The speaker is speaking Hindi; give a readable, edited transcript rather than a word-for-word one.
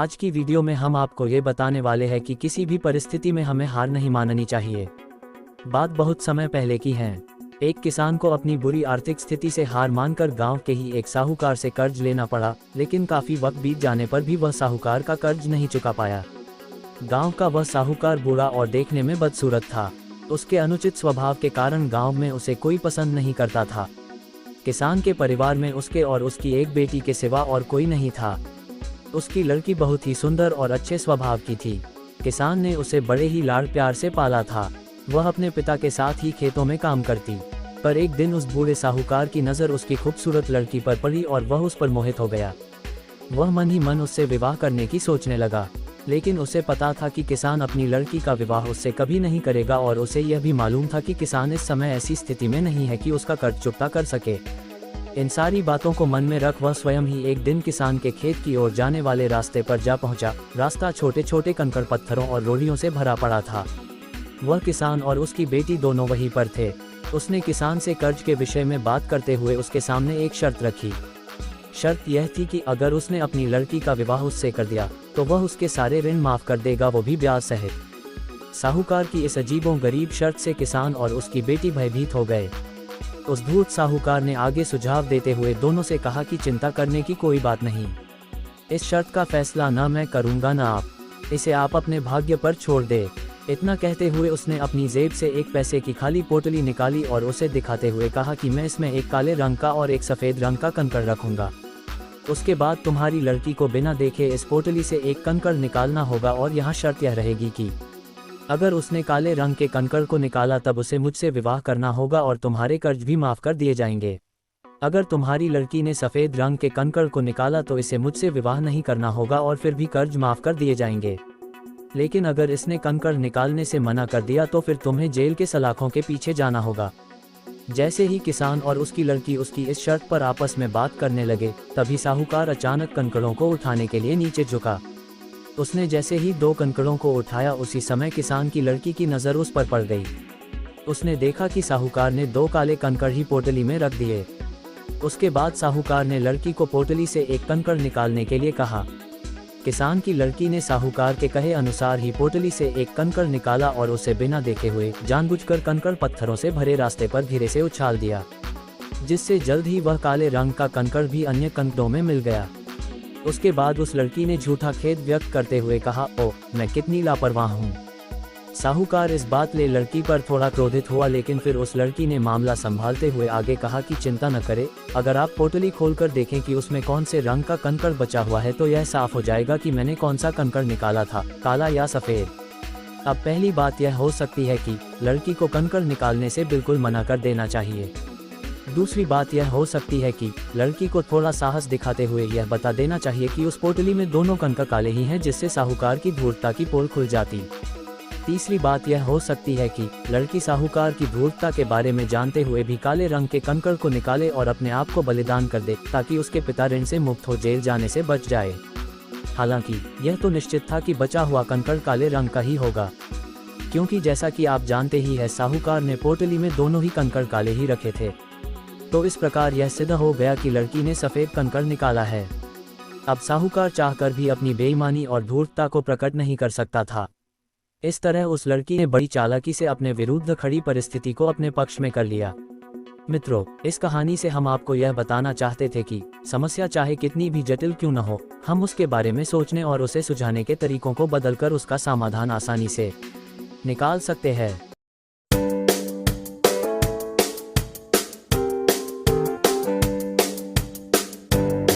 आज की वीडियो में हम आपको ये बताने वाले हैं कि किसी भी परिस्थिति में हमें हार नहीं माननी चाहिए। बात बहुत समय पहले की है। एक किसान को अपनी बुरी आर्थिक स्थिति से हार मानकर गांव के ही एक साहूकार से कर्ज लेना पड़ा, लेकिन काफी वक्त बीत जाने पर भी वह साहूकार का कर्ज नहीं चुका पाया। गांव का वह साहूकार बूढ़ा और देखने में बदसूरत था। उसके अनुचित स्वभाव के कारण गांव में उसे कोई पसंद नहीं करता था। किसान के परिवार में उसके और उसकी एक बेटी के सिवा और कोई नहीं था। उसकी लड़की बहुत ही सुंदर और अच्छे स्वभाव की थी। किसान ने उसे बड़े ही लाड़ प्यार से पाला था। वह अपने पिता के साथ ही खेतों में काम करती, पर एक दिन उस बूढ़े साहूकार की नज़र उसकी खूबसूरत लड़की पर पड़ी और वह उस पर मोहित हो गया। वह मन ही मन उससे विवाह करने की सोचने लगा, लेकिन उसे पता था कि किसान अपनी लड़की का विवाह उससे कभी नहीं करेगा और उसे यह भी मालूम था कि किसान इस समय ऐसी स्थिति में नहीं है कि उसका कर्ज चुकता कर सके। इन सारी बातों को मन में रख वह स्वयं ही एक दिन किसान के खेत की ओर जाने वाले रास्ते पर जा पहुंचा। रास्ता छोटे छोटे कंकड़ पत्थरों और रोड़ियों से भरा पड़ा था। वह किसान और उसकी बेटी दोनों वहीं पर थे। उसने किसान से कर्ज के विषय में बात करते हुए उसके सामने एक शर्त रखी। शर्त यह थी कि अगर उसने अपनी लड़की का विवाह उससे कर दिया तो वह उसके सारे ऋण माफ कर देगा, वो भी ब्याज सहित। साहूकार की इस अजीबोगरीब शर्त से किसान और उसकी बेटी भयभीत हो गए। उस धूर्त साहूकार ने आगे सुझाव देते हुए दोनों से कहा कि चिंता करने की कोई बात नहीं। इस शर्त का फैसला न मैं करूंगा न आप, इसे आप अपने भाग्य पर छोड़ दे। इतना कहते हुए उसने अपनी जेब से एक पैसे की खाली पोटली निकाली और उसे दिखाते हुए कहा कि मैं इसमें एक काले रंग का और एक सफ़ेद रंग का कंकड़ रखूंगा। उसके बाद तुम्हारी लड़की को बिना देखे इस पोटली से एक कंकड़ निकालना होगा और यहाँ शर्त यह रहेगी कि अगर उसने काले रंग के कंकड़ को निकाला तब उसे मुझसे विवाह करना होगा और तुम्हारे कर्ज भी माफ कर दिए जाएंगे। अगर तुम्हारी लड़की ने सफ़ेद रंग के कंकड़ को निकाला तो इसे मुझसे विवाह नहीं करना होगा और फिर भी कर्ज माफ कर दिए जाएंगे। लेकिन अगर इसने कंकड़ निकालने से मना कर दिया तो फिर तुम्हें जेल के सलाखों के पीछे जाना होगा। जैसे ही किसान और उसकी लड़की उसकी इस शर्त पर आपस में बात करने लगे, तभी साहूकार अचानक कंकड़ों को उठाने के लिए नीचे झुका। उसने जैसे ही 2 कंकड़ों को उठाया, उसी समय किसान की लड़की की नज़र उस पर पड़ गई। उसने देखा कि साहूकार ने 2 काले कंकड़ ही पोटली में रख दिए। उसके बाद साहूकार ने लड़की को पोटली से एक कंकड़ निकालने के लिए कहा। किसान की लड़की ने साहूकार के कहे अनुसार ही पोटली से एक कंकड़ निकाला और उसे बिना देखे हुए जानबूझकर कंकड़ पत्थरों से भरे रास्ते पर धीरे से उछाल दिया, जिससे जल्द ही वह काले रंग का कंकड़ भी अन्य कंकड़ों में मिल गया। उसके बाद उस लड़की ने झूठा खेद व्यक्त करते हुए कहा, ओह मैं कितनी लापरवाह हूँ। साहूकार इस बात ले लड़की पर थोड़ा क्रोधित हुआ, लेकिन फिर उस लड़की ने मामला संभालते हुए आगे कहा कि चिंता न करे, अगर आप पोटली खोलकर देखें कि उसमें कौन से रंग का कंकड़ बचा हुआ है तो यह साफ हो जाएगा कि मैंने कौन सा कंकड़ निकाला था, काला या सफ़ेद। अब पहली बात यह हो सकती है कि लड़की को कंकड़ निकालने से बिल्कुल मना कर देना चाहिए। दूसरी बात यह हो सकती है कि लड़की को थोड़ा साहस दिखाते हुए यह बता देना चाहिए कि उस पोटली में दोनों कंकड़ काले ही हैं, जिससे साहूकार की धूर्तता की पोल खुल जाती। तीसरी बात यह हो सकती है कि लड़की साहूकार की धूर्तता के बारे में जानते हुए भी काले रंग के कंकड़ को निकाले और अपने आप को बलिदान कर दे, ताकि उसके पिता ऋण से मुक्त हो जेल जाने से बच जाए। हालांकि यह तो निश्चित था कि बचा हुआ कंकड़ काले रंग का ही होगा, क्योंकि जैसा कि आप जानते ही है साहूकार ने पोटली में दोनों ही कंकड़ काले ही रखे थे। तो इस प्रकार यह सिद्ध हो गया कि लड़की ने सफ़ेद कंकड़ निकाला है। अब साहूकार चाहकर भी अपनी बेईमानी और धूर्तता को प्रकट नहीं कर सकता था। इस तरह उस लड़की ने बड़ी चालाकी से अपने विरुद्ध खड़ी परिस्थिति को अपने पक्ष में कर लिया। मित्रों, इस कहानी से हम आपको यह बताना चाहते थे कि समस्या चाहे कितनी भी जटिल क्यों न हो, हम उसके बारे में सोचने और उसे सुलझाने के तरीकों को बदलकर उसका समाधान आसानी से निकाल सकते हैं।